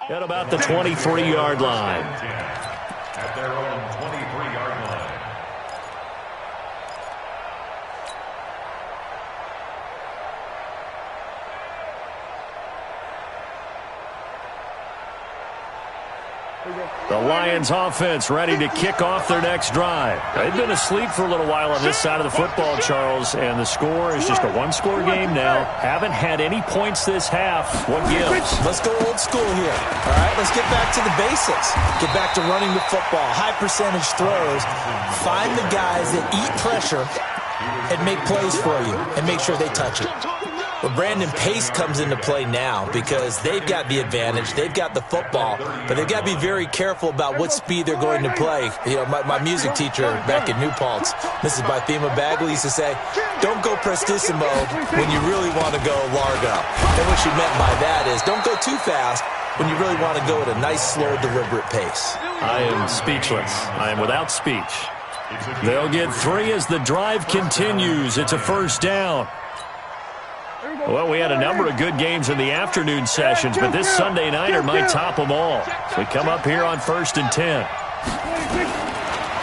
At about the 23-yard line. At their own 23-yard line. The Lions offense ready to kick off their next drive. They've been asleep for a little while on this side of the football, Charles, and the score is just a one-score game now. Haven't had any points this half. What gives? Let's go old school here. All right, let's get back to the basics. Get back to running the football, high percentage throws. Find the guys that eat pressure and make plays for you and make sure they touch it. Well, Brandon, pace comes into play now because they've got the advantage. They've got the football, but they've got to be very careful about what speed they're going to play. You know, my music teacher back in New Paltz, Mrs. Bythema Bagley, used to say, don't go prestissimo when you really want to go largo. And what she meant by that is don't go too fast when you really want to go at a nice, slow, deliberate pace. I am speechless. I am without speech. They'll get 3 as the drive continues. It's a first down. Well, we had a number of good games in the afternoon sessions, but this Sunday nighter might top them all. So we come up here on 1st and 10.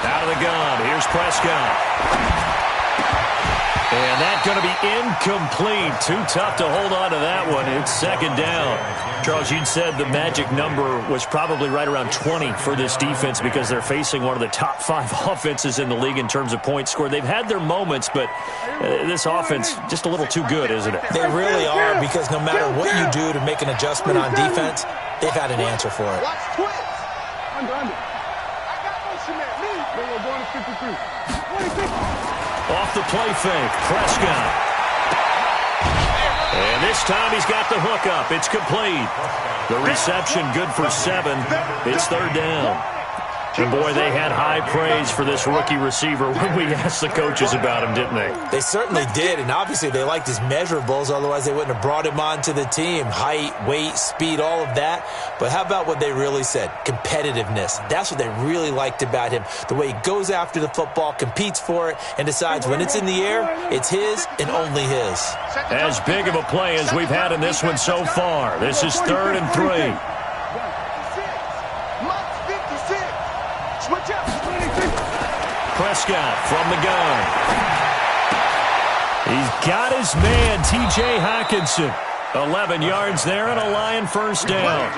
Out of the gun. Here's Prescott. And that's going to be incomplete. Too tough to hold on to that one. It's second down. Charles, you'd said the magic number was probably right around 20 for this defense because they're facing one of the top 5 offenses in the league in terms of points scored. They've had their moments, but this offense just a little too good, isn't it? They really are, because no matter what you do to make an adjustment on defense, they've had an answer for it. Off the play fake, Prescott. And this time he's got the hook up. It's complete. The reception good for 7. It's third down. And, boy, they had high praise for this rookie receiver when we asked the coaches about him, didn't they? They certainly did, and obviously they liked his measurables. Otherwise, they wouldn't have brought him onto the team. Height, weight, speed, all of that. But how about what they really said? Competitiveness. That's what they really liked about him. The way he goes after the football, competes for it, and decides when it's in the air, it's his and only his. As big of a play as we've had in this one so far. This is 3rd and 3. Prescott from the gun. He's got his man, T.J. Hawkinson. 11 yards there and a Lion first down.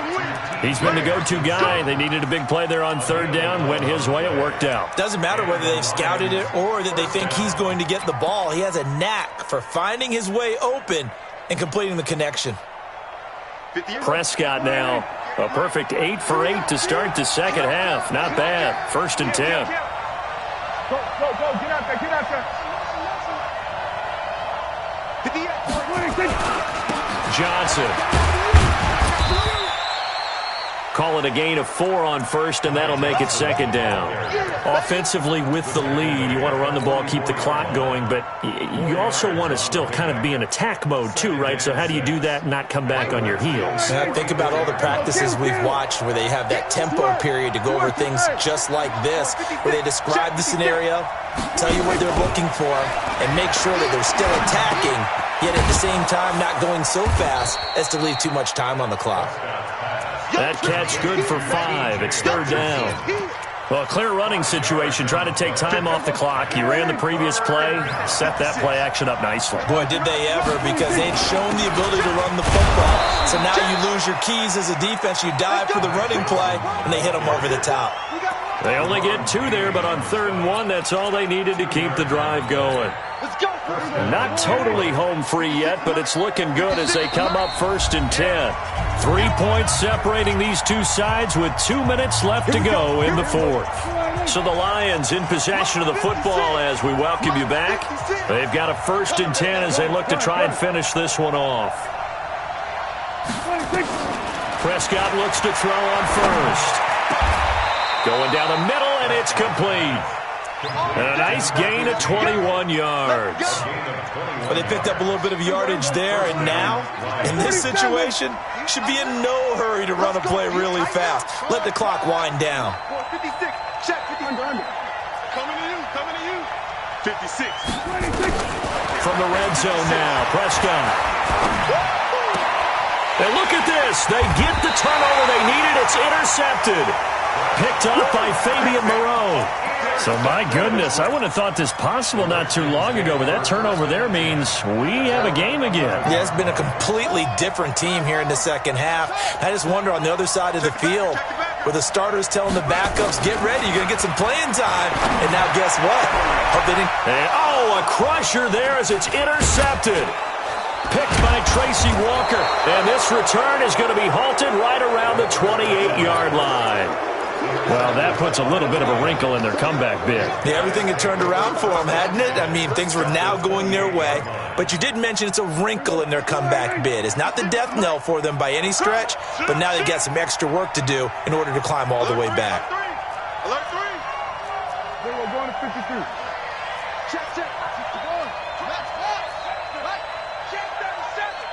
He's been the go-to guy. They needed a big play there on 3rd down. Went his way. It worked out. Doesn't matter whether they've scouted it or that they think he's going to get the ball. He has a knack for finding his way open and completing the connection. Prescott now. A perfect 8 for 8 to start the second half. Not bad. 1st and 10. Go, get out there, get out there. Johnson. Call it a gain of 4 on 1st, and that'll make it 2nd down. Offensively with the lead, you want to run the ball, keep the clock going, but you also want to still kind of be in attack mode too, right? So how do you do that and not come back on your heels? Yeah, think about all the practices we've watched where they have that tempo period to go over things just like this, where they describe the scenario, tell you what they're looking for, and make sure that they're still attacking, yet at the same time not going so fast as to leave too much time on the clock. That catch good for 5. It's 3rd down. Well, a clear running situation. Try to take time off the clock. You ran the previous play, set that play action up nicely. Boy, did they ever, because they'd shown the ability to run the football. So now you lose your keys as a defense. You dive for the running play, and they hit them over the top. They only get 2 there, but on 3rd and 1, that's all they needed to keep the drive going. Not totally home free yet, but it's looking good as they come up 1st and 10. 3 points separating these two sides with 2 minutes left to go in the 4th. So the Lions in possession of the football as we welcome you back. They've got a 1st and 10 as they look to try and finish this one off. Prescott looks to throw on 1st. Going down the middle, and it's complete. And a nice gain of 21 yards. Well, they picked up a little bit of yardage there, and now, in this situation, should be in no hurry to run a play really fast. Let the clock wind down. 56, check, 50 under. Coming to you. 56. From the red zone now, Prescott. And look at this. They get the turnover they need intercepted. Picked off by Fabian Moreau. So, my goodness, I wouldn't have thought this possible not too long ago, but that turnover there means we have a game again. Yeah, it's been a completely different team here in the second half. I just wonder on the other side of the field where the starters telling the backups, get ready, you're going to get some playing time. And now guess what? Hope they didn't. And, a crusher there as it's intercepted. Picked by Tracy Walker. And this return is going to be halted right around the 28-yard line. Well, that puts a little bit of a wrinkle in their comeback bid. Yeah, everything had turned around for them, hadn't it? I mean, things were now going their way. But you did mention it's a wrinkle in their comeback bid. It's not the death knell for them by any stretch, but now they've got some extra work to do in order to climb all the way back. Alert 3. Then we're going to 52. Check. Check 37.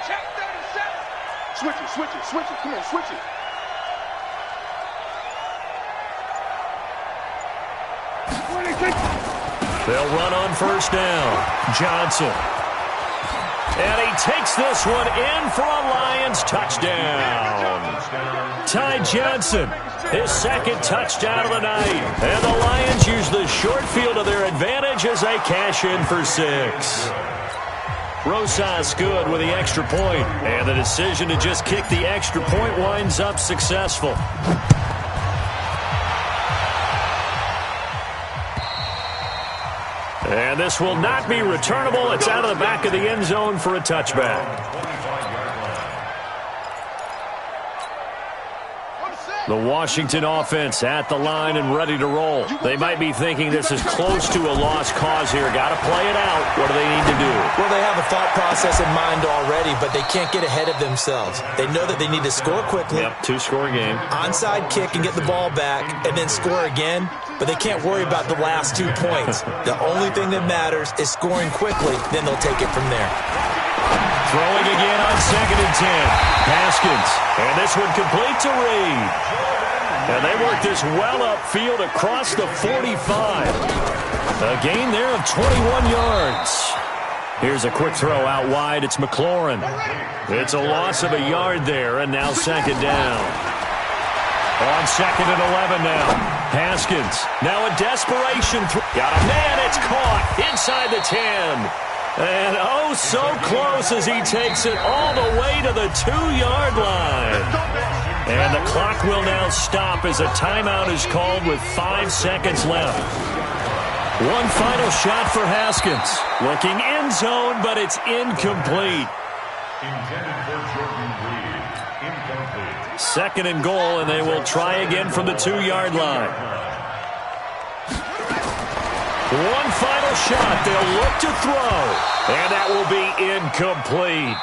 Check 37. Switch it. Come on, switch it. They'll run on first down. Johnson. And he takes this one in for a Lions touchdown. Ty Johnson, his second touchdown of the night. And the Lions use the short field to their advantage as they cash in for 6. Rosas good with the extra point. And the decision to just kick the extra point winds up successful. And this will not be returnable. It's out of the back of the end zone for a touchback. The Washington offense at the line and ready to roll. They might be thinking this is close to a lost cause here. Got to play it out. What do they need to do? Well, they have a thought process in mind already, but they can't get ahead of themselves. They know that they need to score quickly. Yep, 2-score game. Onside kick and get the ball back, and then score again. But they can't worry about the last 2 points. The only thing that matters is scoring quickly. Then they'll take it from there. Throwing again on 2nd and 10. Haskins. And this one complete to Reed. And they work this well upfield across the 45. A gain there of 21 yards. Here's a quick throw out wide. It's McLaurin. It's a loss of a yard there, and now 2nd down. On 2nd and 11 now. Haskins. Now a desperation throw. Got a man. It's caught inside the 10. And oh, so close as he takes it all the way to the 2-yard line. And the clock will now stop as a timeout is called with 5 seconds left. One final shot for Haskins. Looking end zone, but it's incomplete. Intended for Jordan Reed. Incomplete. 2nd and goal, and they will try again from the 2-yard line. One final shot. They'll look to throw. And that will be incomplete.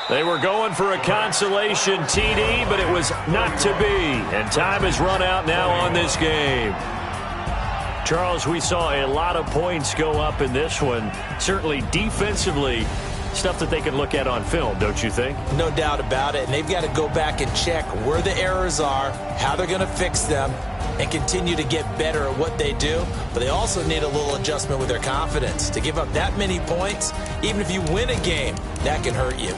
They were going for a consolation TD, but it was not to be. And time has run out now on this game. Charles, we saw a lot of points go up in this one. Certainly defensively, stuff that they can look at on film, don't you think? No doubt about it. And they've got to go back and check where the errors are, how they're going to fix them, and continue to get better at what they do. But they also need a little adjustment with their confidence. To give up that many points, even if you win a game, that can hurt you.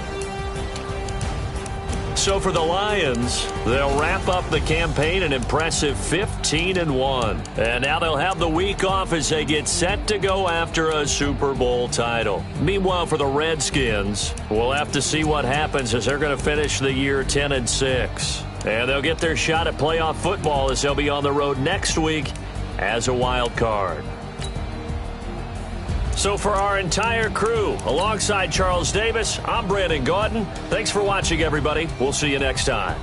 So for the Lions, they'll wrap up the campaign an impressive 15-1. And now they'll have the week off as they get set to go after a Super Bowl title. Meanwhile, for the Redskins, we'll have to see what happens as they're going to finish the year 10-6. And they'll get their shot at playoff football as they'll be on the road next week as a wild card. So for our entire crew, alongside Charles Davis, I'm Brandon Gaudin. Thanks for watching, everybody. We'll see you next time.